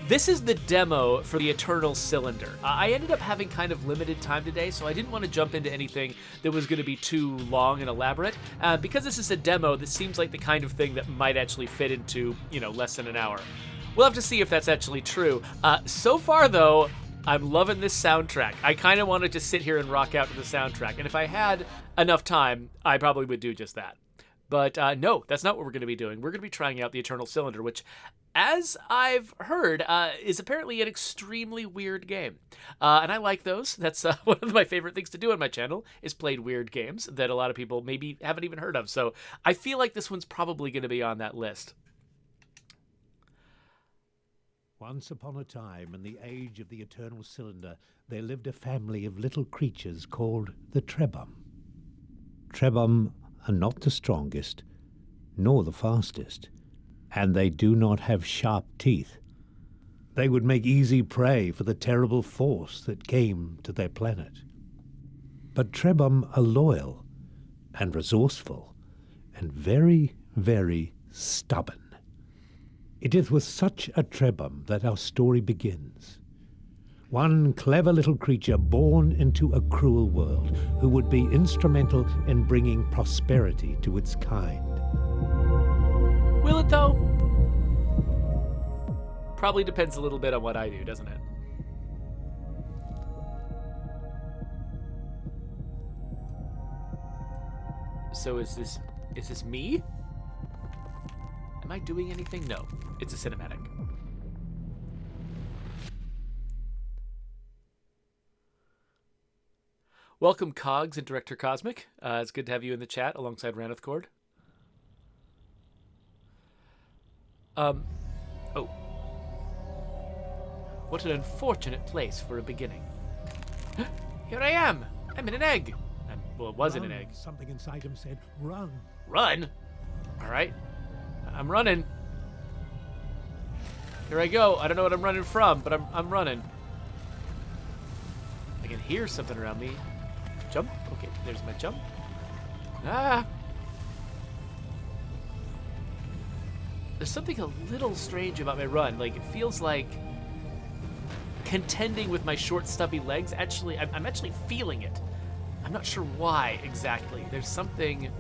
This is the demo for the Eternal Cylinder. I ended up having kind of limited time today, so I didn't want to jump into anything that was going to be too long and elaborate. Because this is a demo, this seems like the kind of thing that might actually fit into, less than an hour. We'll have to see if that's actually true. So far, though, I'm loving this soundtrack. I kind of want to just sit here and rock out to the soundtrack. And if I had enough time, I probably would do just that. But no, that's not what we're going to be doing. We're going to be trying out the Eternal Cylinder, which, as I've heard, is apparently an extremely weird game. And I like those. That's one of my favorite things to do on my channel, is play weird games that a lot of people maybe haven't even heard of. So I feel like this one's probably going to be on that list. Once upon a time, in the age of the Eternal Cylinder, there lived a family of little creatures called the Trebum. Trebum are not the strongest, nor the fastest, and they do not have sharp teeth. They would make easy prey for the terrible force that came to their planet. But Trebum are loyal and resourceful and very, very stubborn. It is with such a Trebum that our story begins. One clever little creature born into a cruel world who would be instrumental in bringing prosperity to its kind. Will it, though? Probably depends a little bit on what I do, doesn't it? So is this me? Am I doing anything? No. It's a cinematic. Welcome, Cogs and Director Cosmic. It's good to have you in the chat alongside Ranith Cord. Oh. What an unfortunate place for a beginning. Here I am! I'm in an egg! Well, it wasn't an egg. Something inside him said, run. Run? Alright. I'm running. Here I go. I don't know what I'm running from, but I'm running. I can hear something around me. Jump. Okay, there's my jump. Ah! There's something a little strange about my run. Like, it feels like contending with my short, stubby legs. Actually, I'm actually feeling it. I'm not sure why exactly. There's something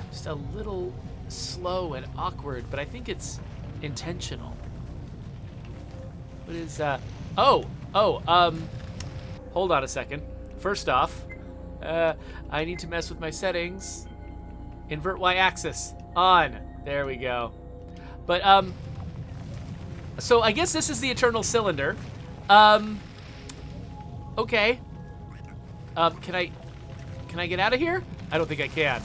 just a little slow and awkward, but I think it's intentional. What is hold on a second. First off, I need to mess with my settings. Invert y-axis on. There we go. But so I guess this is the Eternal Cylinder. Okay. Can I get out of here? I don't think I can.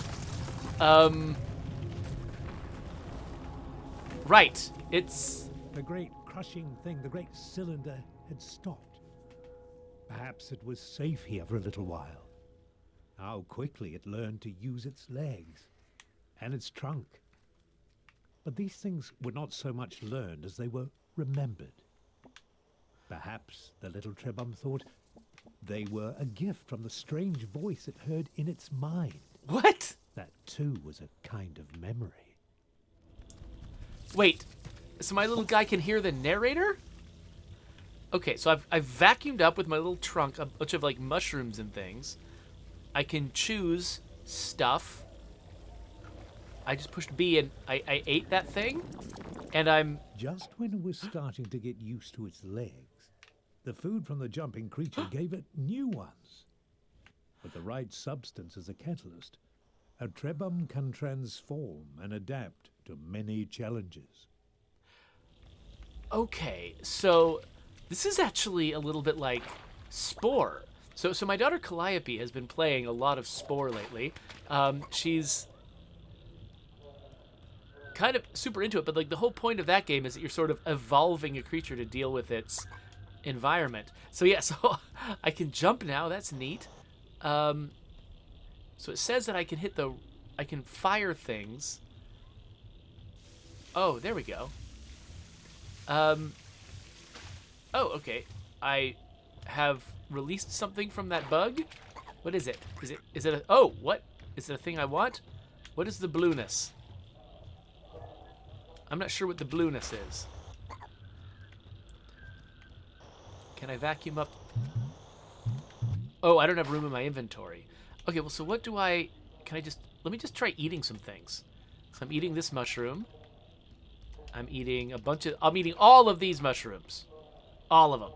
Right. It's the great crushing thing, the great cylinder had stopped. Perhaps it was safe here for a little while. How quickly it learned to use its legs and its trunk. But these things were not so much learned as they were remembered. Perhaps the little Trebum thought they were a gift from the strange voice it heard in its mind. What? That too was a kind of memory. Wait, so my little guy can hear the narrator? Okay, so I've vacuumed up with my little trunk a bunch of like mushrooms and things. I can choose stuff. I just pushed B and I ate that thing, and I'm... Just when it was starting to get used to its legs, the food from the jumping creature gave it new ones. With the right substance as a catalyst, a Trebum can transform and adapt to many challenges. Okay, so this is actually a little bit like SPORE. So my daughter Calliope has been playing a lot of SPORE lately. She's kind of super into it, but like the whole point of that game is that you're sort of evolving a creature to deal with its environment. So yeah, so I can jump now. That's neat. So it says that I can I can fire things. Oh, there we go. Oh, okay. I have released something from that bug. What is it? Is it a, oh, what? Is it a thing I want? What is the blueness? I'm not sure what the blueness is. Can I vacuum up? Oh, I don't have room in my inventory. Okay, well, so what do I... Can I just... Let me just try eating some things. So I'm eating this mushroom. I'm eating a bunch of... I'm eating all of these mushrooms. All of them.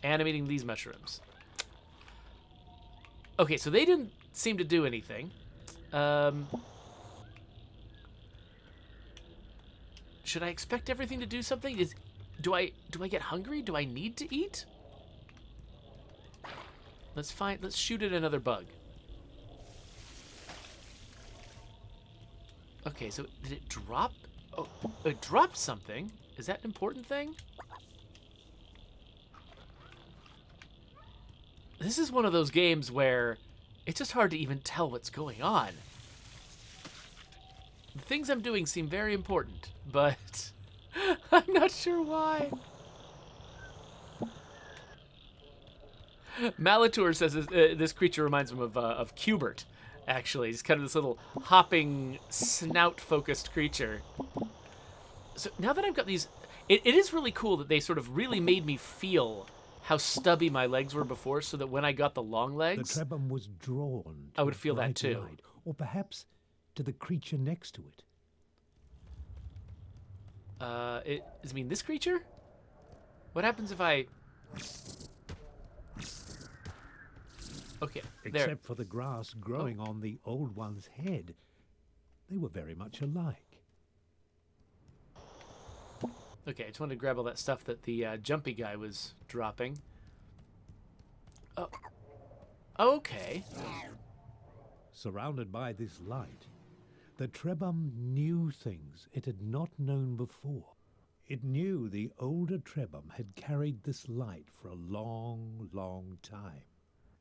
And I'm eating these mushrooms. Okay, so they didn't seem to do anything. Should I expect everything to do something? Do I get hungry? Do I need to eat? Let's shoot at another bug. Okay, so did it drop? Oh, it dropped something. Is that an important thing? This is one of those games where it's just hard to even tell what's going on. The things I'm doing seem very important, but I'm not sure why. Malator says this creature reminds him of Cubert, actually. He's kind of this little hopping, snout-focused creature. So now that I've got these... It is really cool that they sort of really made me feel how stubby my legs were before, so that when I got the long legs... The Trebhum was drawn to I would feel a that bright too. light, or perhaps to the creature next to it. I mean, this creature? What happens if I... Okay, there. Except for the grass growing on the old one's head. They were very much alike. Okay, I just wanted to grab all that stuff that the jumpy guy was dropping. Oh. Okay. Surrounded by this light, the Trebhum knew things it had not known before. It knew the older Trebhum had carried this light for a long, long time.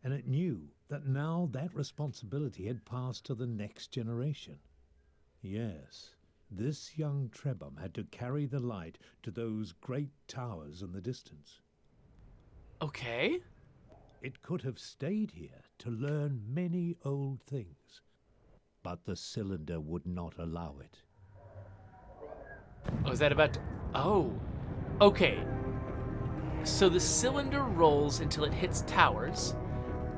And it knew that now that responsibility had passed to the next generation. Yes, this young Trebhum had to carry the light to those great towers in the distance. Okay. It could have stayed here to learn many old things, but the cylinder would not allow it. Oh, is that about to... Oh. Okay. So the cylinder rolls until it hits towers,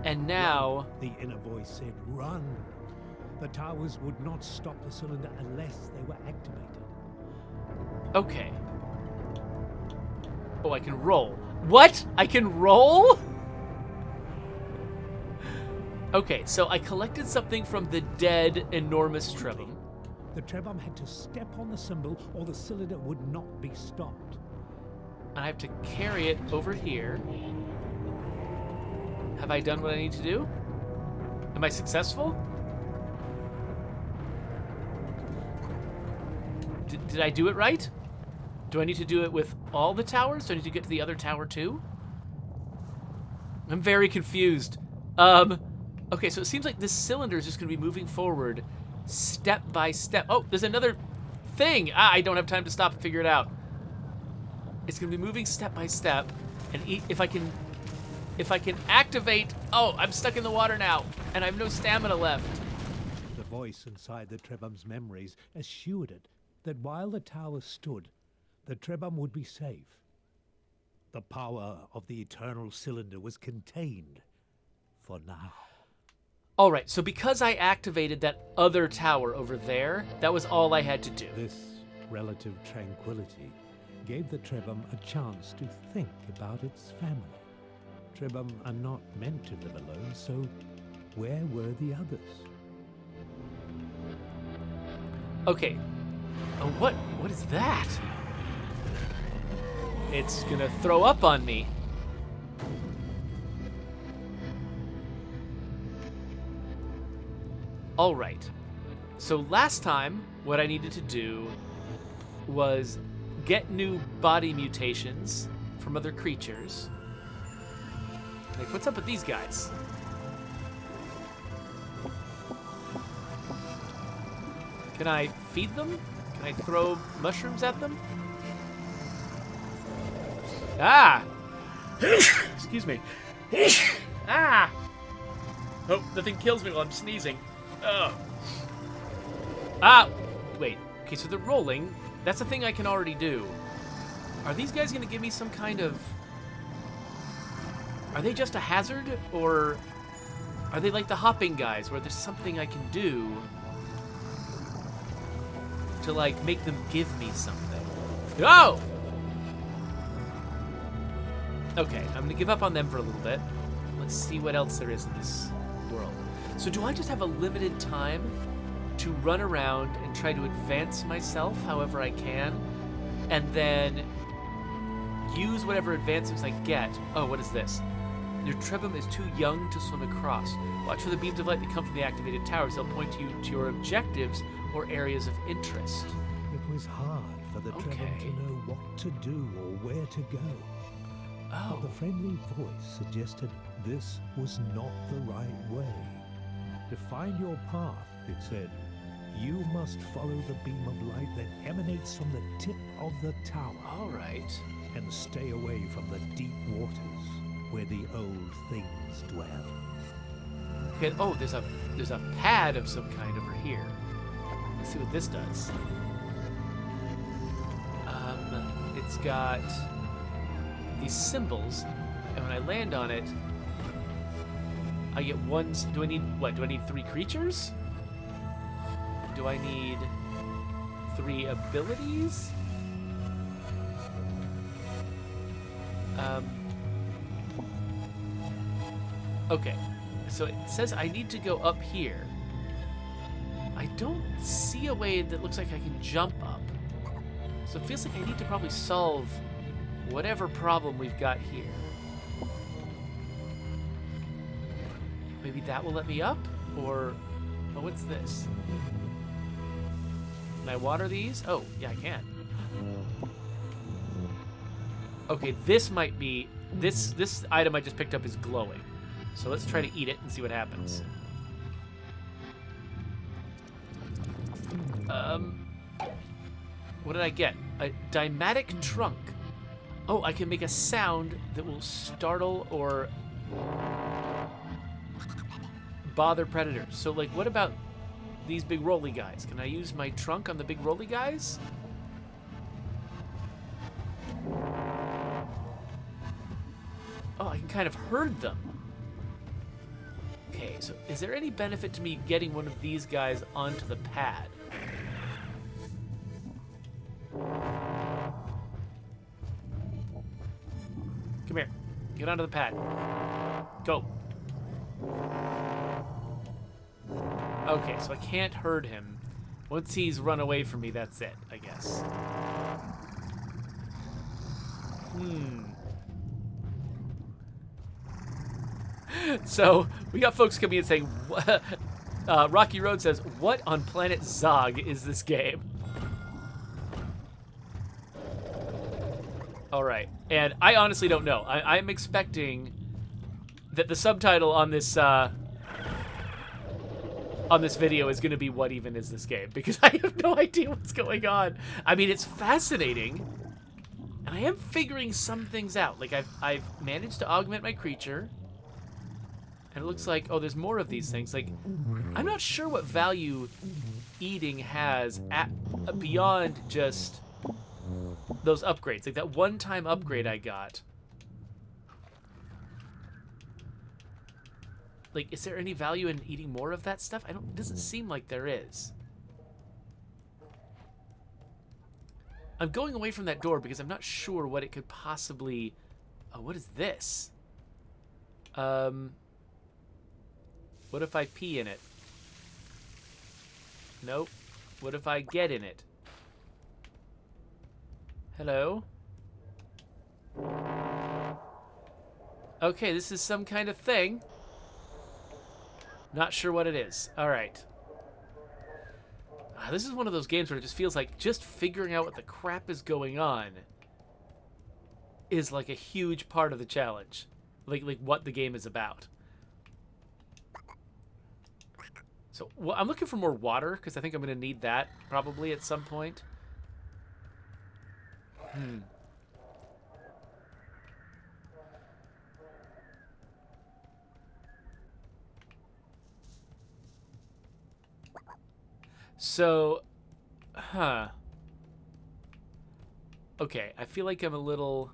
and now... The inner voice said, "Run!" The towers would not stop the cylinder unless they were activated. Okay. Oh, I can roll. What? I can roll? Okay, so I collected something from the dead enormous Trebhum. The Trebhum had to step on the symbol or the cylinder would not be stopped. I have to carry it over here. Have I done what I need to do? Am I successful? Did I do it right? Do I need to do it with all the towers? Do I need to get to the other tower too? I'm very confused. Okay, so it seems like this cylinder is just going to be moving forward step by step. Oh, there's another thing. I don't have time to stop and figure it out. It's going to be moving step by step, and if I can activate... Oh, I'm stuck in the water now, and I have no stamina left. The voice inside the Trebhum's memories assured it that while the tower stood, the Trebhum would be safe. The power of the eternal cylinder was contained for now. All right, so because I activated that other tower over there, that was all I had to do. This relative tranquility gave the Trebhum a chance to think about its family. Trebhum are not meant to live alone, so where were the others? Okay. Oh, what is that? It's gonna throw up on me. All right. So last time, what I needed to do was get new body mutations from other creatures. Like, what's up with these guys? Can I feed them? Can I throw mushrooms at them? Ah! Excuse me. Ah! Hope nothing kills me while I'm sneezing. Ugh. Ah! Wait. Okay, so they're rolling. That's a thing I can already do. Are these guys gonna give me some kind of Are they just a hazard, or are they like the hopping guys, where there's something I can do to, like, make them give me something? Oh! Okay, I'm gonna give up on them for a little bit. Let's see what else there is in this world. So do I just have a limited time to run around and try to advance myself however I can, and then use whatever advancements I get? Oh, what is this? Your Trebum is too young to swim across. Watch for the beams of light that come from the activated towers. They'll point you to your objectives or areas of interest. It was hard for the Trebum to know what to do or where to go. Oh. But the friendly voice suggested this was not the right way. To find your path, it said, you must follow the beam of light that emanates from the tip of the tower. All right. And stay away from the deep waters where the old things dwell. Okay. Oh, there's a pad of some kind over here. Let's see what this does. It's got these symbols, and when I land on it, I get one. Do I need what? Do I need 3 creatures? Do I need 3 abilities? Okay, so it says I need to go up here. I don't see a way that looks like I can jump up. So it feels like I need to probably solve whatever problem we've got here. Maybe that will let me up? Or, oh, what's this? Can I water these? Oh, yeah, I can. Okay, this might be, this item I just picked up is glowing. So let's try to eat it and see what happens. What did I get? A Dymatic Trunk. Oh, I can make a sound that will startle or bother predators. So, like, what about these big rolly guys? Can I use my trunk on the big rolly guys? Oh, I can kind of herd them. Okay, so is there any benefit to me getting one of these guys onto the pad? Come here. Get onto the pad. Go. Okay, so I can't herd him. Once he's run away from me, that's it, I guess. So, we got folks coming in saying, Rocky Road says, what on planet Zog is this game? All right, and I honestly don't know. I'm expecting that the subtitle on this video is going to be "What even is this game?" because I have no idea what's going on. I mean, it's fascinating, and I am figuring some things out. Like I've managed to augment my creature, and it looks like there's more of these things. Like I'm not sure what value eating has beyond just those upgrades. Like that one-time upgrade I got. Like, is there any value in eating more of that stuff? It doesn't seem like there is. I'm going away from that door because I'm not sure what it could possibly... Oh, what is this? What if I pee in it? Nope. What if I get in it? Hello? Okay, this is some kind of thing. Not sure what it is. All right. This is one of those games where it just feels like just figuring out what the crap is going on is like a huge part of the challenge. Like what the game is about. So I'm looking for more water because I think I'm going to need that probably at some point. So, okay, I feel like I'm a little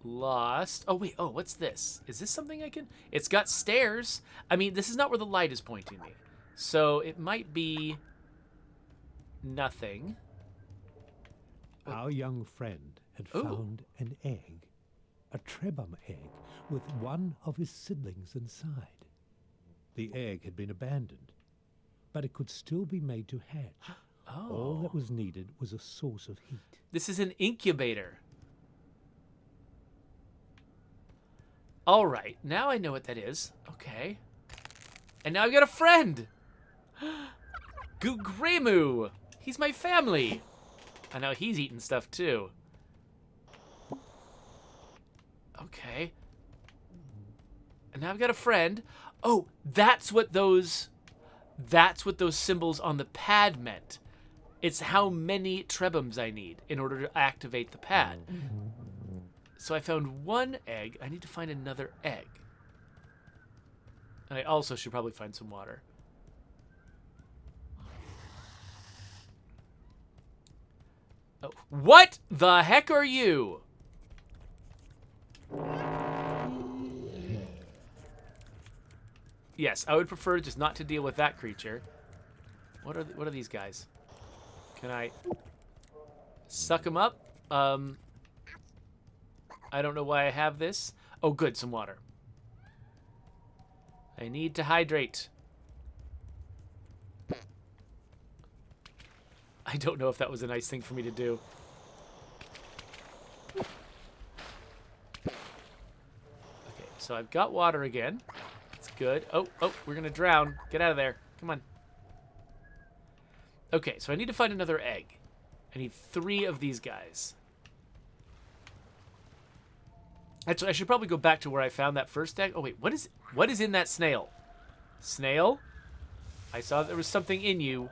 lost. Oh, wait. Oh, what's this? Is this something I can... It's got stairs. I mean, this is not where the light is pointing me. So it might be nothing. Our young friend had found an egg, a trebum egg, with one of his siblings inside. The egg had been abandoned, but it could still be made to hatch. All that was needed was a source of heat. This is an incubator. All right, now I know what that is. Okay. And now I've got a friend. Gugremu. He's my family. I know he's eating stuff too. Okay. And now I've got a friend. Oh, that's what those symbols on the pad meant. It's how many trebums I need in order to activate the pad. So I found one egg. I need to find another egg. And I also should probably find some water. Oh, what the heck are you? Yes, I would prefer just not to deal with that creature. What are these guys? Can I suck them up? I don't know why I have this. Oh, good, some water. I need to hydrate. I don't know if that was a nice thing for me to do. Okay, so I've got water again. That's good. Oh, we're gonna drown. Get out of there. Come on. Okay, so I need to find another egg. I need 3 of these guys. Actually, I should probably go back to where I found that first egg. Oh, wait, what is in that snail? Snail? I saw there was something in you.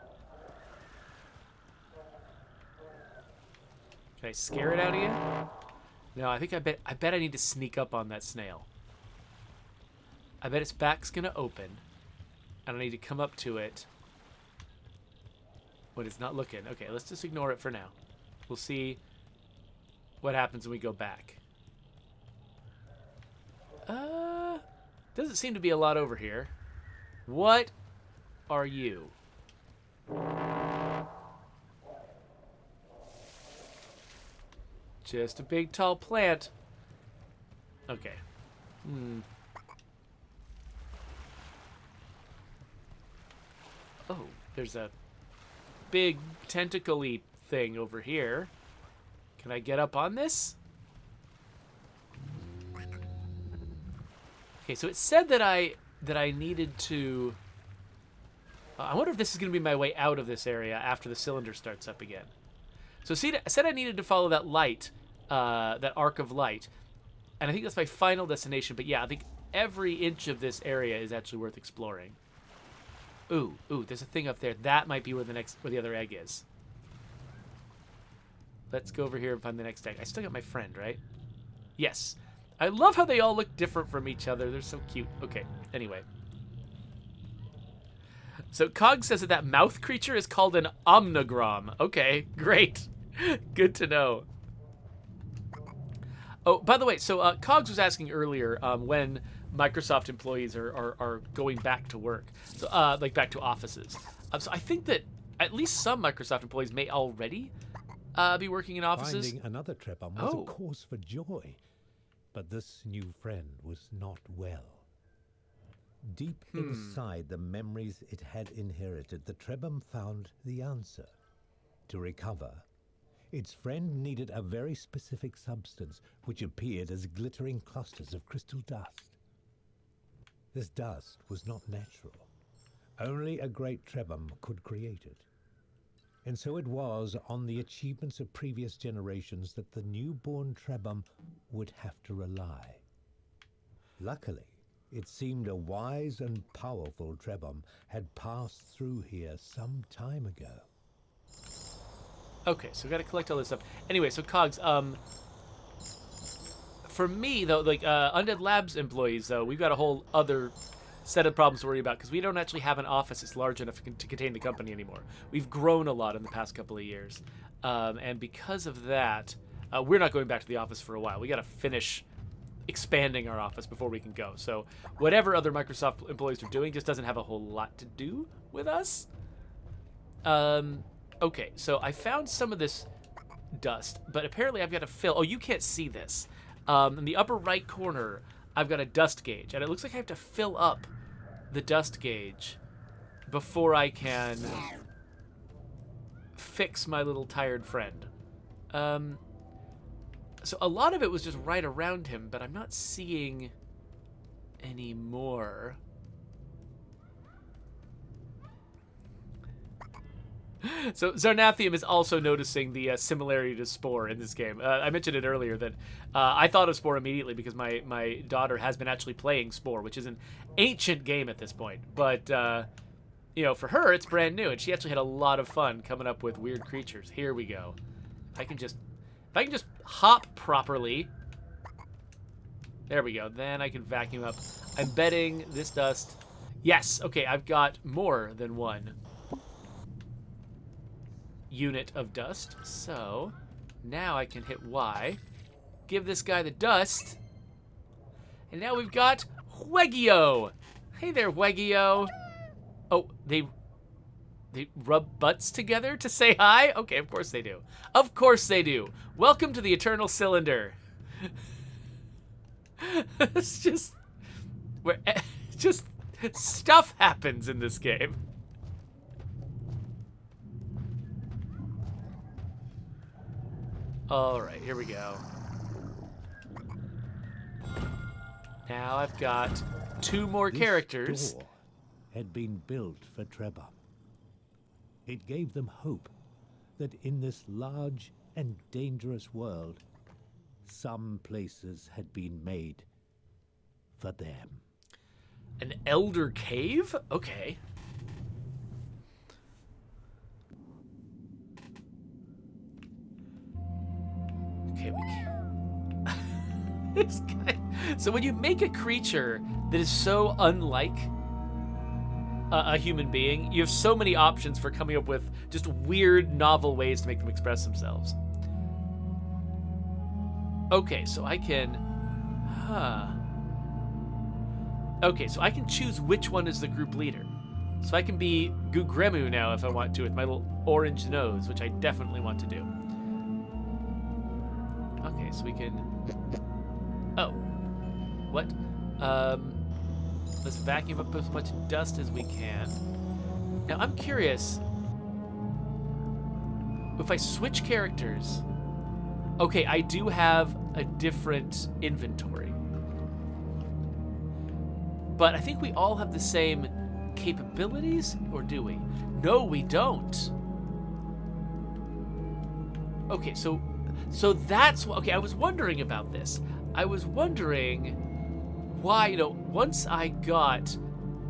Can I scare it out of you? No, I bet I need to sneak up on that snail. I bet its back's gonna open, and I need to come up to it when it's not looking. Okay, let's just ignore it for now. We'll see what happens when we go back. Doesn't seem to be a lot over here. What are you? Just a big tall plant. Okay. Oh, there's a big tentacle-y thing over here. Can I get up on this? Okay, so it said that I needed to... I wonder if this is going to be my way out of this area after the cylinder starts up again. So see, I said I needed to follow that light, that arc of light, and I think that's my final destination. But yeah, I think every inch of this area is actually worth exploring. Ooh, there's a thing up there. That might be where the other egg is. Let's go over here and find the next egg. I still got my friend, right? Yes. I love how they all look different from each other. They're so cute. Okay, anyway. So Cog says that mouth creature is called an omnigram. Okay, great. Good to know. Oh, by the way, so Cogs was asking earlier when Microsoft employees are going back to work, so, like back to offices. So I think that at least some Microsoft employees may already be working in offices. Finding another trebum was a cause for joy, but this new friend was not well. Deep inside the memories it had inherited, the trebum found the answer. To recover, its friend needed a very specific substance which appeared as glittering clusters of crystal dust. This dust was not natural. Only a great trebum could create it. And so it was on the achievements of previous generations that the newborn trebum would have to rely. Luckily, it seemed a wise and powerful trebum had passed through here some time ago. Okay, so we gotta collect all this stuff. Anyway, so Cogs, for me though, like Undead Labs employees though, we've got a whole other set of problems to worry about because we don't actually have an office that's large enough to contain the company anymore. We've grown a lot in the past couple of years, and because of that, we're not going back to the office for a while. We gotta finish expanding our office before we can go. So whatever other Microsoft employees are doing just doesn't have a whole lot to do with us. Okay, so I found some of this dust, but apparently I've got to fill. Oh, you can't see this. In the upper right corner, I've got a dust gauge, and it looks like I have to fill up the dust gauge before I can fix my little tired friend. So a lot of it was just right around him, but I'm not seeing any more. So Zarnathium is also noticing the similarity to Spore in this game. I mentioned it earlier that I thought of Spore immediately because my daughter has been actually playing Spore, which is an ancient game at this point. But, you know, for her, it's brand new, and she actually had a lot of fun coming up with weird creatures. Here we go. If I can just hop properly. There we go. Then I can vacuum up. I'm betting this dust. Yes. Okay, I've got more than one unit of dust. So now I can hit Y. Give this guy the dust. And now we've got Weggio. Hey there, Weggio. Oh, they rub butts together to say hi? Okay, of course they do. Of course they do. Welcome to the Eternal Cylinder. It's just stuff happens in this game. All right, here we go. Now I've got 2 more characters. This door had been built for Trebhum. It gave them hope that in this large and dangerous world, some places had been made for them. An elder cave? Okay. Okay, we can. This guy. So when you make a creature that is so unlike a human being, you have so many options for coming up with just weird, novel ways to make them express themselves. Okay, so I can... Okay, so I can choose which one is the group leader. So I can be Gugremu now if I want to, with my little orange nose, which I definitely want to do. Okay, so we can... Oh. What? Let's vacuum up as much dust as we can. Now, I'm curious. If I switch characters... Okay, I do have a different inventory. But I think we all have the same capabilities, or do we? No, we don't. Okay, so that's... Okay, I was wondering about this. I was wondring why, you know, once I got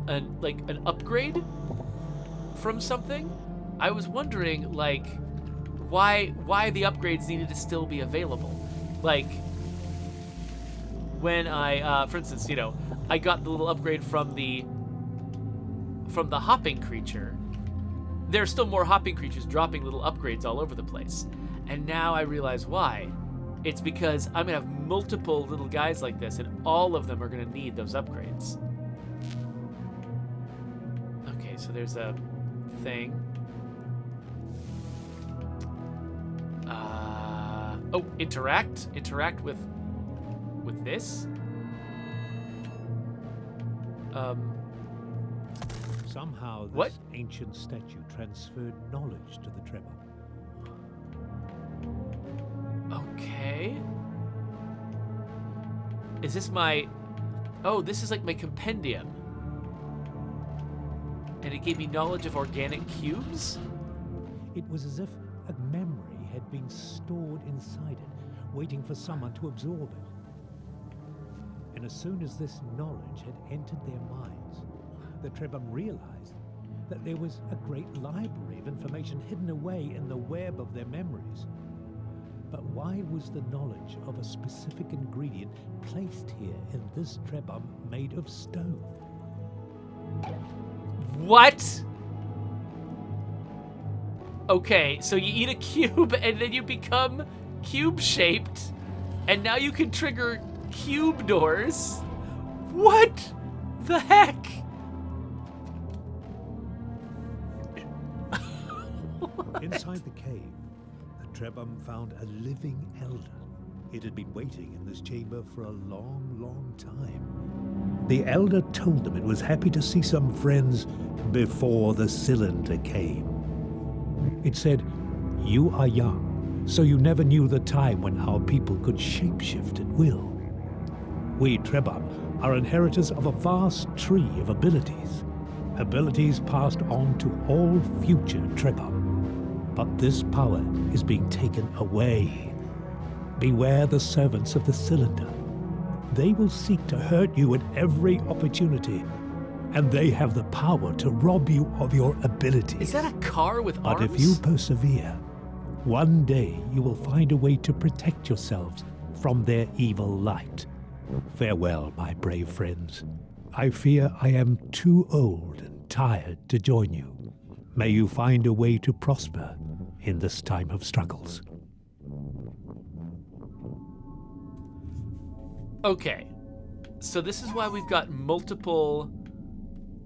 an upgrade from something, I was wondering, like, why the upgrades needed to still be available. Like, when I, for instance, you know, I got the little upgrade from the hopping creature. There are still more hopping creatures dropping little upgrades all over the place. And now I realize why. It's because I'm gonna have multiple little guys like this, and all of them are gonna need those upgrades. Okay, so there's a thing. Oh, interact with this. Somehow this What? ancient statue transferred knowledge to the Trebhum. Okay. Is this my... Oh, this is like my compendium. And it gave me knowledge of organic cubes? It was as if a memory had been stored inside it, waiting for someone to absorb it. And as soon as this knowledge had entered their minds, the Trebhum realized that there was a great library of information hidden away in the web of their memories. But why was the knowledge of a specific ingredient placed here in this Trebhum made of stone? What? Okay, so you eat a cube and then you become cube-shaped, and now you can trigger cube doors? What the heck? Inside the cave, the Trebhum found a living elder. It had been waiting in this chamber for a long, long time. The elder told them it was happy to see some friends before the cylinder came. It said, "You are young, so you never knew the time when our people could shapeshift at will. We Trebhum are inheritors of a vast tree of abilities, abilities passed on to all future Trebhum. But this power is being taken away. Beware the servants of the cylinder. They will seek to hurt you at every opportunity, and they have the power to rob you of your abilities. Is that a car with arms? But if you persevere, one day you will find a way to protect yourselves from their evil light. Farewell, my brave friends. I fear I am too old and tired to join you. May you find a way to prosper in this time of struggles." Okay, so this is why we've got multiple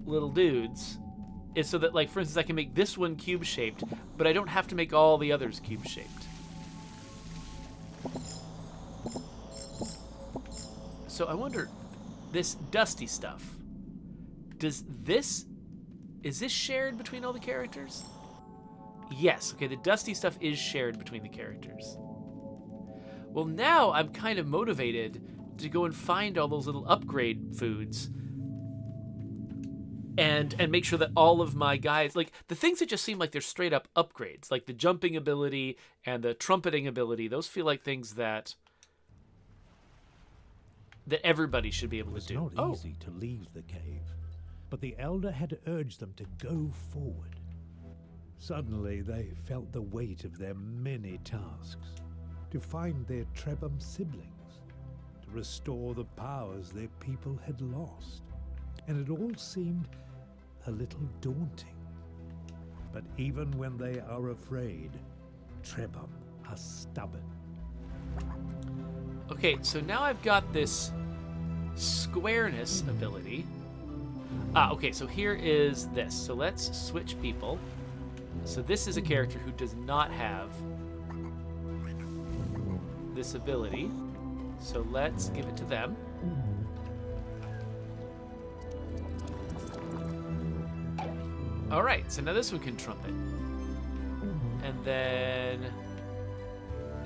little dudes, is so that, like, for instance, I can make this one cube-shaped, but I don't have to make all the others cube-shaped. So I wonder, this dusty stuff, is this shared between all the characters? Yes, okay, the dusty stuff is shared between the characters. Well, now I'm kind of motivated to go and find all those little upgrade foods and make sure that all of my guys, like, the things that just seem like they're straight up upgrades, like the jumping ability and the trumpeting ability, those feel like things that everybody should be able to do. It's not easy to leave the cave, but the elder had urged them to go forward. Suddenly they felt the weight of their many tasks, to find their Trebhum siblings, to restore the powers their people had lost. And it all seemed a little daunting. But even when they are afraid, Trebhum are stubborn. Okay, so now I've got this squareness ability. Okay, so here is this. So let's switch people. So this is a character who does not have this ability. So let's give it to them. All right, so now this one can trumpet. And then...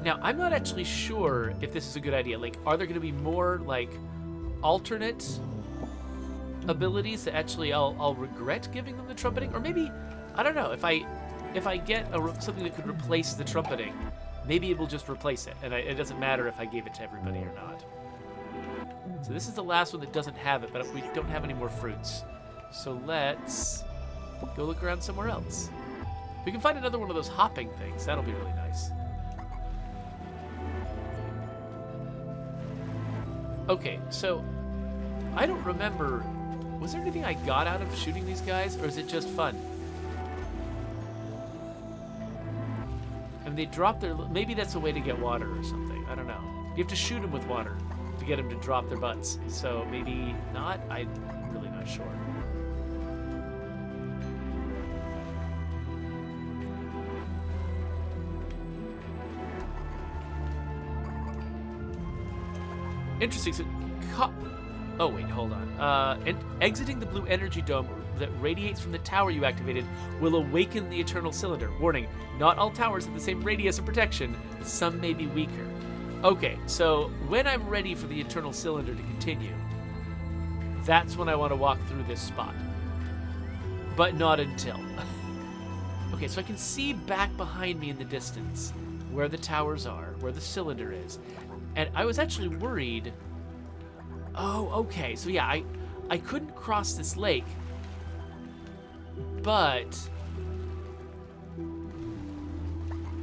Now, I'm not actually sure if this is a good idea. Like, are there going to be more, like, alternate abilities that actually I'll regret giving them the trumpeting? Or maybe, I don't know, if I get something that could replace the trumpeting, maybe it will just replace it, and it doesn't matter if I gave it to everybody or not. So this is the last one that doesn't have it, but we don't have any more fruits. So let's go look around somewhere else. If we can find another one of those hopping things, that'll be really nice. Okay, so I don't remember, was there anything I got out of shooting these guys, or is it just fun? And they drop their, maybe that's a way to get water or something, I don't know. You have to shoot them with water to get them to drop their butts, so maybe not, I'm really not sure. Interesting. So, oh wait, hold on. And exiting the blue energy dome that radiates from the tower you activated will awaken the eternal cylinder. Warning: not all towers have the same radius of protection. Some may be weaker. Okay, so when I'm ready for the eternal cylinder to continue, that's when I want to walk through this spot. But not until. Okay, so I can see back behind me in the distance where the towers are, where the cylinder is. And I was actually worried. Oh, okay. So yeah, I couldn't cross this lake, but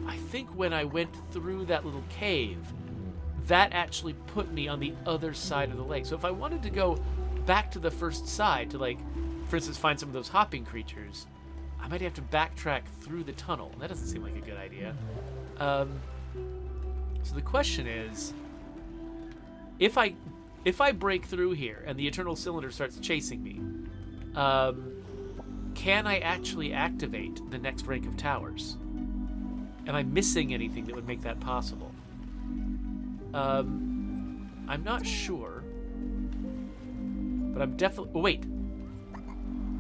I think when I went through that little cave, that actually put me on the other side of the lake. So if I wanted to go back to the first side to, like, for instance, find some of those hopping creatures, I might have to backtrack through the tunnel. That doesn't seem like a good idea. So the question is, if I break through here and the Eternal Cylinder starts chasing me, can I actually activate the next rank of towers? Am I missing anything that would make that possible? I'm not sure, but I'm definitely... Oh, wait.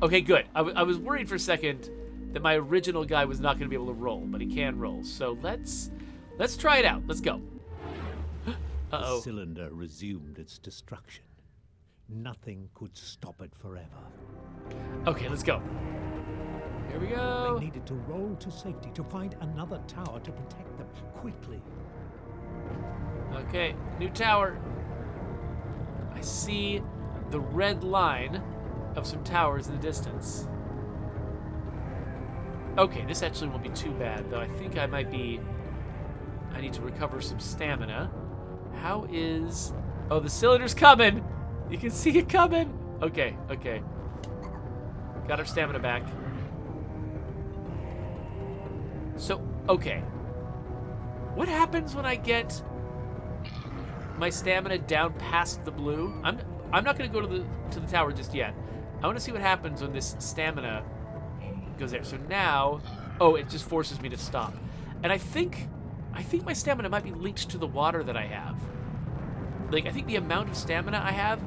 Okay, good. I was worried for a second that my original guy was not going to be able to roll, but he can roll. So let's try it out. Let's go. Uh-oh. The cylinder resumed its destruction. Nothing could stop it forever. Okay, let's go. Here we go. They needed to roll to safety to find another tower to protect them quickly. Okay, new tower. I see the red line of some towers in the distance. Okay, this actually won't be too bad, though I think I need to recover some stamina. How is... Oh, the cylinder's coming! You can see it coming! Okay. Got our stamina back. So, okay. What happens when I get my stamina down past the blue? I'm not gonna go to the tower just yet. I wanna see what happens when this stamina goes there. So now, oh, it just forces me to stop. And I think my stamina might be linked to the water that I have. Like, I think the amount of stamina I have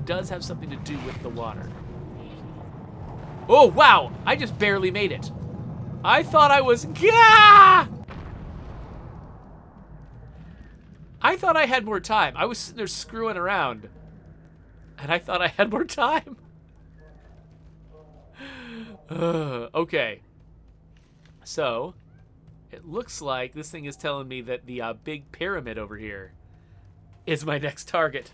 does have something to do with the water. Oh, wow! I just barely made it. I thought I was... Gah! I thought I had more time. I was sitting there screwing around. And I thought I had more time. Okay. So, it looks like this thing is telling me that the big pyramid over here is my next target.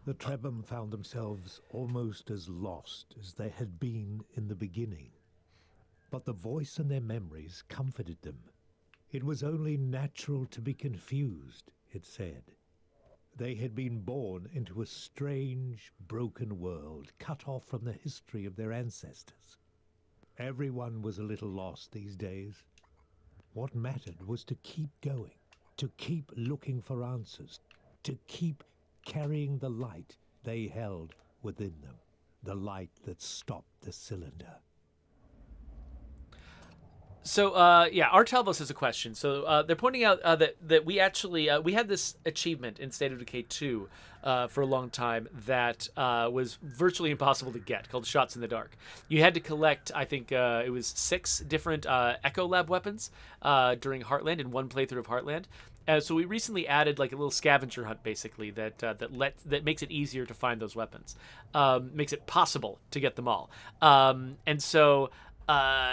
The Trebhum found themselves almost as lost as they had been in the beginning. But the voice in their memories comforted them. It was only natural to be confused, it said. They had been born into a strange, broken world, cut off from the history of their ancestors. Everyone was a little lost these days. What mattered was to keep going, to keep looking for answers, to keep carrying the light they held within them, the light that stopped the cylinder. So, yeah, Artalvos has a question. So, they're pointing out that we actually we had this achievement in State of Decay 2 for a long time that was virtually impossible to get, called Shots in the Dark. You had to collect, I think it was 6 different Echo Lab weapons during Heartland, in one playthrough of Heartland. So we recently added like a little scavenger hunt, basically, that makes it easier to find those weapons, makes it possible to get them all, and so.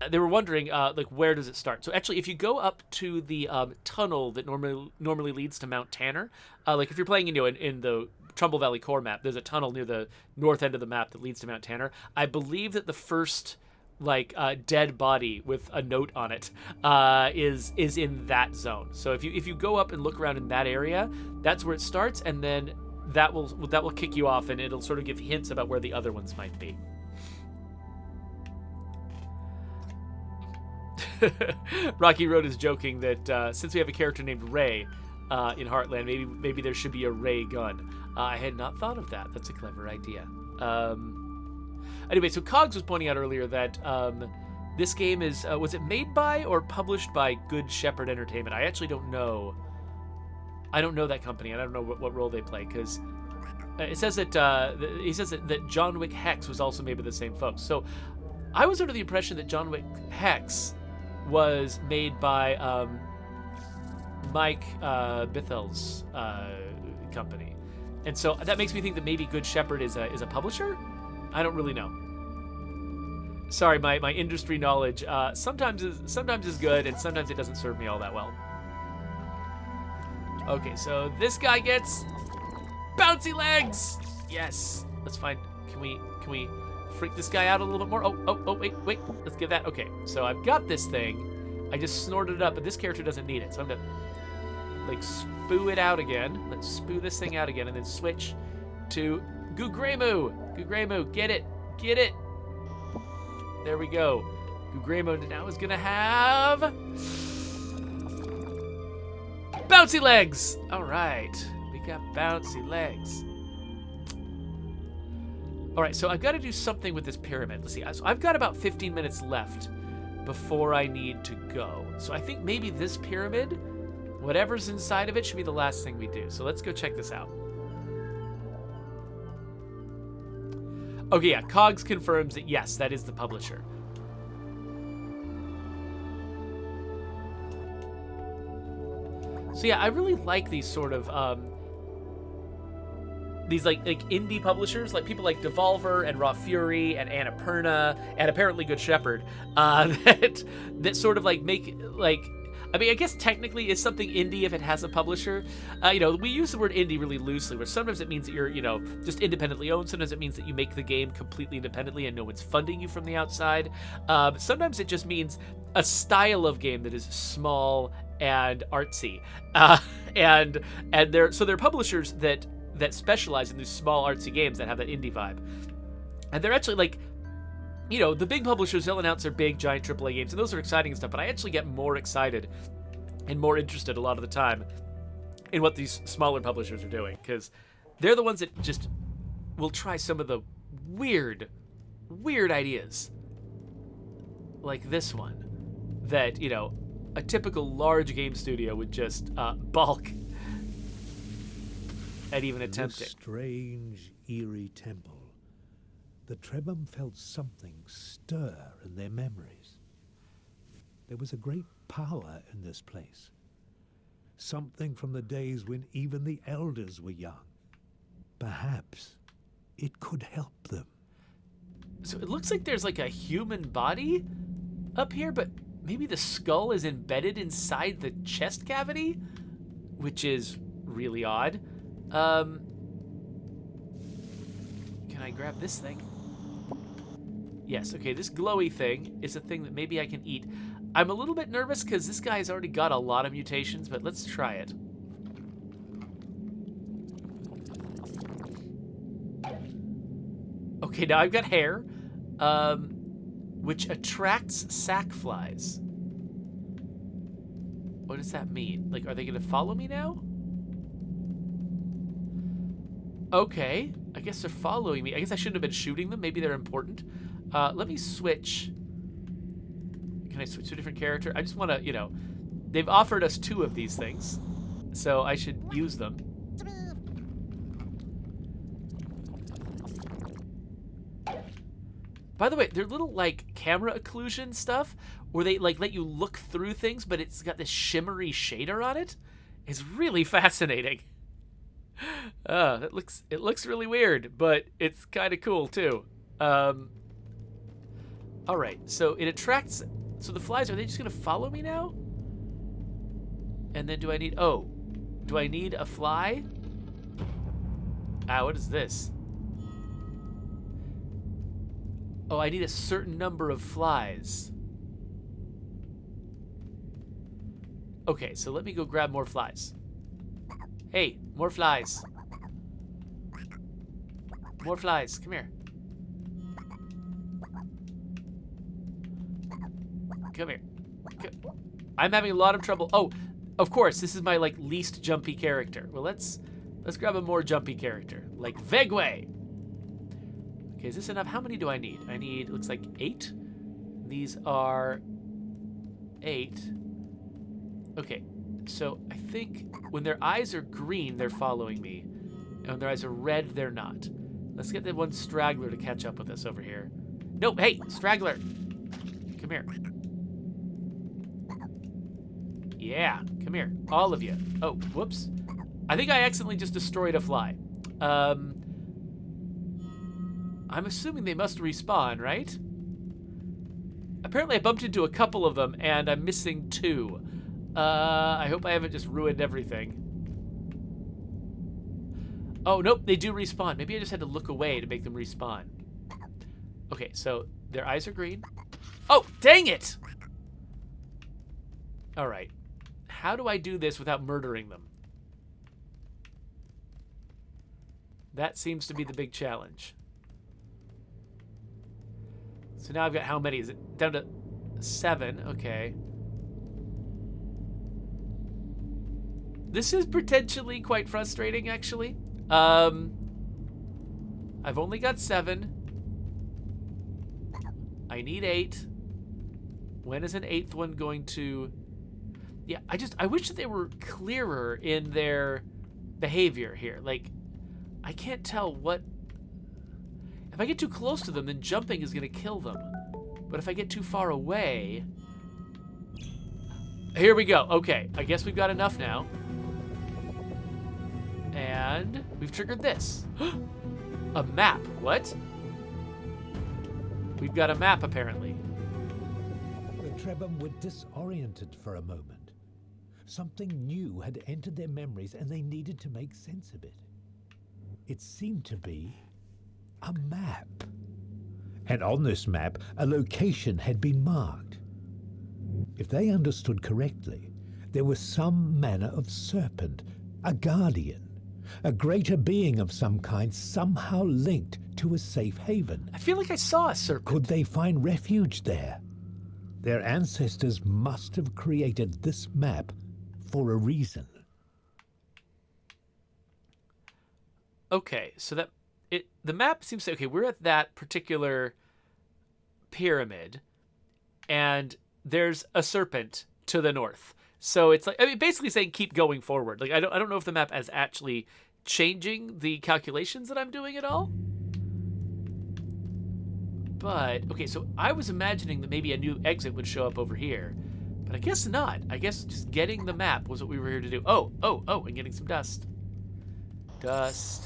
They were wondering, like, where does it start? So actually, if you go up to the tunnel that normally leads to Mount Tanner, like if you're playing in the Trumbull Valley core map, there's a tunnel near the north end of the map that leads to Mount Tanner. I believe that the first dead body with a note on it is in that zone. So if you go up and look around in that area, that's where it starts, and then that will kick you off, and it'll sort of give hints about where the other ones might be. Rocky Road is joking that since we have a character named Ray in Heartland, maybe there should be a Ray gun. I had not thought of that. That's a clever idea. Anyway, so Cogs was pointing out earlier that this game is was it made by or published by Good Shepherd Entertainment? I actually don't know. I don't know that company, and I don't know what role they play, because it says that he says that John Wick Hex was also made by the same folks. So I was under the impression that John Wick Hex was made by Mike Bithel's company, and so that makes me think that maybe Good Shepherd is a publisher. I don't really know. Sorry, my industry knowledge sometimes is good, and sometimes it doesn't serve me all that well. Okay, so this guy gets bouncy legs. Yes, let's find. Can we freak this guy out a little bit more? Oh, wait. Let's get that. Okay, so I've got this thing. I just snorted it up, but this character doesn't need it. So I'm gonna, like, spoo it out again. Let's spoo this thing out again, and then switch to Gugremu. Gugremu, get it. There we go. Gugremu now is gonna have bouncy legs! All right, we got bouncy legs. All right, so I've got to do something with this pyramid. Let's see. So I've got about 15 minutes left before I need to go. So I think maybe this pyramid, whatever's inside of it, should be the last thing we do. So let's go check this out. Okay, yeah, Cogs confirms that yes, that is the publisher. So yeah, I really like these sort of these like indie publishers, like people like Devolver and Raw Fury and Annapurna and apparently Good Shepherd, that sort of like make like. I mean, I guess technically it's something indie if it has a publisher. You know, we use the word indie really loosely, where sometimes it means that you're, you know, just independently owned. Sometimes it means that you make the game completely independently and no one's funding you from the outside. Sometimes it just means a style of game that is small and artsy. And they're publishers that specialize in these small artsy games that have that indie vibe. And they're actually like, you know, the big publishers, they'll announce their big, giant AAA games, and those are exciting and stuff, but I actually get more excited and more interested a lot of the time in what these smaller publishers are doing, because they're the ones that just will try some of the weird ideas. Like this one, that, you know, a typical large game studio would just balk at even attempting. This strange, eerie temple, the Trebhum felt something stir in their memories. There was a great power in this place. Something from the days when even the elders were young. Perhaps it could help them. So it looks like there's like a human body up here, but maybe the skull is embedded inside the chest cavity, which is really odd. Can I grab this thing? Yes, okay, this glowy thing is a thing that maybe I can eat. I'm a little bit nervous because this guy's already got a lot of mutations, but let's try it. Okay, now I've got hair, which attracts sack flies. What does that mean? Like, are they going to follow me now? Okay, I guess they're following me. I guess I shouldn't have been shooting them. Maybe they're important. Let me switch. Can I switch to a different character? I just want to, you know, they've offered us 2 of these things, so I should use them. By the way, their little, like, camera occlusion stuff, where they, like, let you look through things, but it's got this shimmery shader on it, is really fascinating. It looks really weird, but it's kind of cool, too. All right, so it attracts. So the flies, are they just gonna follow me now? And then do I need a fly? Ah, what is this? Oh, I need a certain number of flies. Okay, so let me go grab more flies. Hey, more flies. More flies, come here. Come here. I'm having a lot of trouble. Oh, of course, this is my like least jumpy character. Well, let's grab a more jumpy character, like Vegway. Okay, is this enough? How many do I need? I need, looks like 8. These are 8. Okay, so I think when their eyes are green, they're following me, and when their eyes are red, they're not. Let's get the one straggler to catch up with us over here. No, hey, straggler, come here. Yeah, come here, all of you. Oh, whoops. I think I accidentally just destroyed a fly. I'm assuming they must respawn, right? Apparently I bumped into a couple of them, and I'm missing 2. I hope I haven't just ruined everything. Oh, nope, they do respawn. Maybe I just had to look away to make them respawn. Okay, so their eyes are green. Oh, dang it! All right. How do I do this without murdering them? That seems to be the big challenge. So now I've got how many? Is it down to 7? Okay. This is potentially quite frustrating, actually. I've only got 7. I need 8. When is an 8th one going to... Yeah, I wish that they were clearer in their behavior here. Like, I can't tell what... If I get too close to them, then jumping is going to kill them. But if I get too far away... Here we go. Okay, I guess we've got enough now. And we've triggered this. A map. What? We've got a map, apparently. The Trebhum were disoriented for a moment. Something new had entered their memories and they needed to make sense of it. It seemed to be a map. And on this map, a location had been marked. If they understood correctly, there was some manner of serpent, a guardian, a greater being of some kind somehow linked to a safe haven. I feel like I saw a serpent. Could they find refuge there? Their ancestors must have created this map for a reason. Okay, so the map seems to... Okay, we're at that particular pyramid, and there's a serpent to the north. So it's like, I mean, basically saying keep going forward. Like, I don't know if the map is actually changing the calculations that I'm doing at all. But, okay, so I was imagining that maybe a new exit would show up over here. But I guess not. I guess just getting the map was what we were here to do. Oh, and getting some dust. Dust.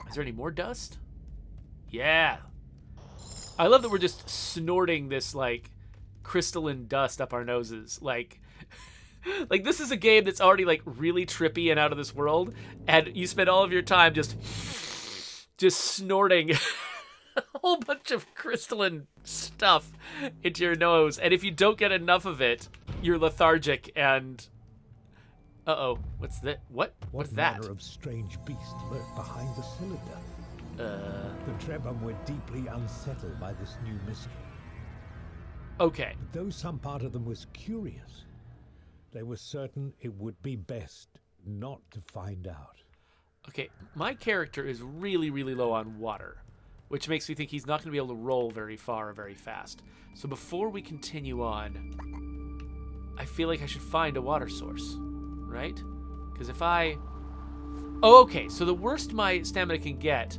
Is there any more dust? Yeah. I love that we're just snorting this, like, crystalline dust up our noses. Like this is a game that's already, like, really trippy and out of this world, and you spend all of your time just snorting a whole bunch of crystalline stuff into your nose, and if you don't get enough of it, you're lethargic and... Uh-oh. What's that? What's that? What manner of strange beast lurked behind the cylinder? The Trebhum were deeply unsettled by this new mystery. Okay. Though some part of them was curious, they were certain it would be best not to find out. Okay, my character is really, really low on water, which makes me think he's not going to be able to roll very far or very fast. So before we continue on, I feel like I should find a water source, right? Because if I... Oh, okay, so the worst my stamina can get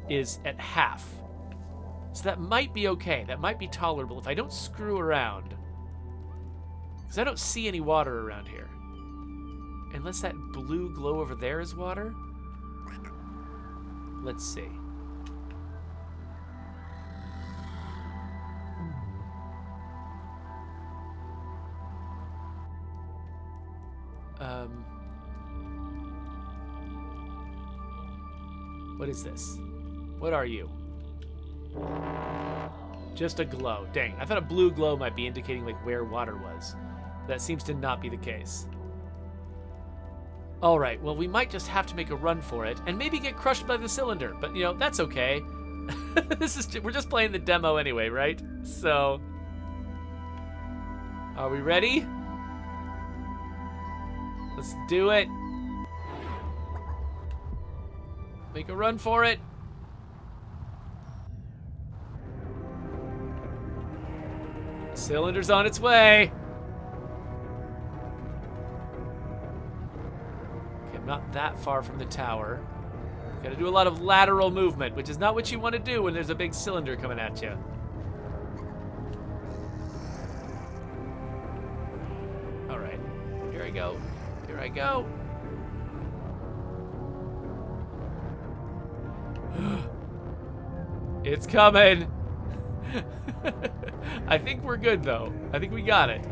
is at half. So that might be okay. That might be tolerable if I don't screw around. Because I don't see any water around here. Unless that blue glow over there is water? Let's see. What is this? What are you? Just a glow. Dang, I thought a blue glow might be indicating like where water was. That seems to not be the case. All right, well, we might just have to make a run for it and maybe get crushed by the cylinder, but you know, that's okay. We're just playing the demo anyway, right? So, are we ready? Let's do it. Make a run for it. Cylinder's on its way. Okay, I'm not that far from the tower. Gotta do a lot of lateral movement, which is not what you want to do when there's a big cylinder coming at you. All right, here I go. Here I go. It's coming. I think we're good, though. I think we got it.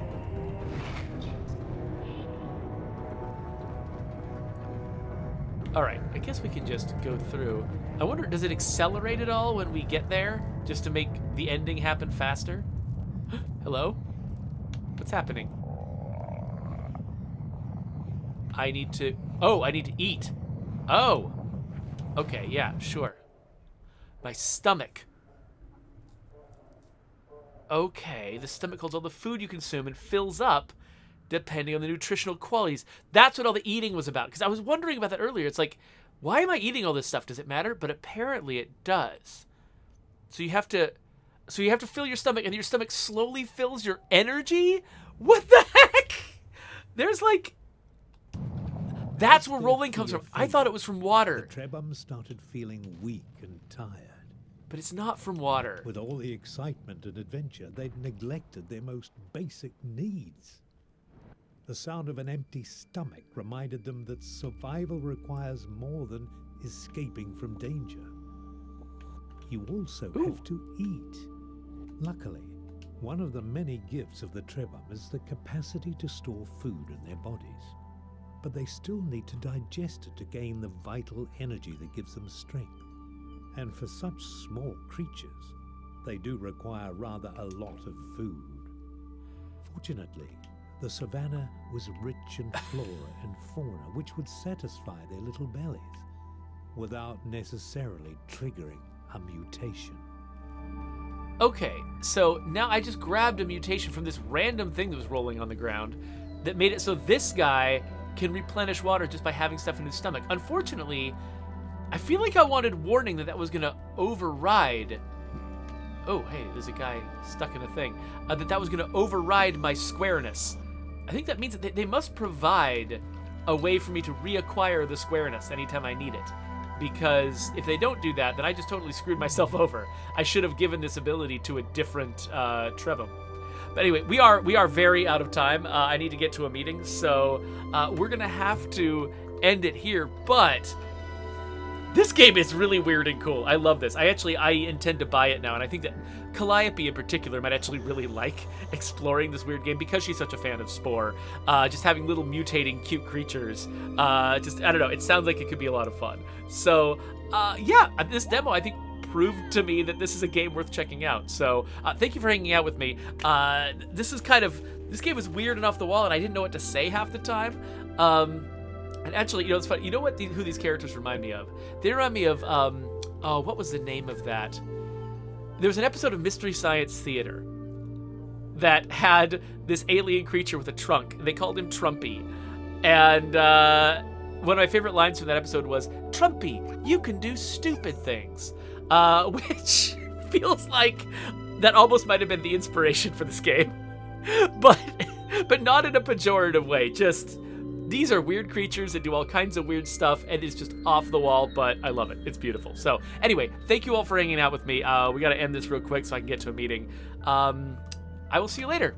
All right, I guess we can just go through. I wonder, does it accelerate at all when we get there, just to make the ending happen faster? Hello? What's happening? I need to... Oh, I need to eat. Oh. Okay, yeah, sure. My stomach. Okay, the stomach holds all the food you consume and fills up depending on the nutritional qualities. That's what all the eating was about. Because I was wondering about that earlier. It's like, why am I eating all this stuff? Does it matter? But apparently it does. So you have to fill your stomach, and your stomach slowly fills your energy? What the heck? There's like... That's where rolling comes from. I thought it was from water. The Trebhum started feeling weak and tired. But it's not from water. With all the excitement and adventure, they'd neglected their most basic needs. The sound of an empty stomach reminded them that survival requires more than escaping from danger. You also have to eat. Luckily, one of the many gifts of the Trebhum is the capacity to store food in their bodies. But they still need to digest it to gain the vital energy that gives them strength. And for such small creatures, they do require rather a lot of food. Fortunately, the savannah was rich in flora and fauna which would satisfy their little bellies without necessarily triggering a mutation. Okay, so now I just grabbed a mutation from this random thing that was rolling on the ground that made it so this guy can replenish water just by having stuff in his stomach. Unfortunately, I feel like I wanted warning that was going to override... Oh, hey, there's a guy stuck in a thing. That was going to override my squareness. I think that means that they must provide a way for me to reacquire the squareness anytime I need it. Because if they don't do that, then I just totally screwed myself over. I should have given this ability to a different Trebhum. But anyway, we are very out of time. I need to get to a meeting, so we're gonna have to end it here. But this game is really weird and cool. I love this. I intend to buy it now, and I think that Calliope in particular might actually really like exploring this weird game because she's such a fan of SPORE. Just having little mutating cute creatures. I don't know. It sounds like it could be a lot of fun. So yeah, this demo I think proved to me that this is a game worth checking out. So thank you for hanging out with me. This game was weird and off the wall, and I didn't know what to say half the time. And actually, it's funny. You know who these characters remind me of? They remind me of what was the name of that? There was an episode of Mystery Science Theater that had this alien creature with a trunk. They called him Trumpy. And one of my favorite lines from that episode was, "Trumpy, you can do stupid things." Which feels like that almost might have been the inspiration for this game. But not in a pejorative way. Just, these are weird creatures that do all kinds of weird stuff, and it's just off the wall, but I love it. It's beautiful. So anyway, thank you all for hanging out with me. We got to end this real quick so I can get to a meeting. I will see you later.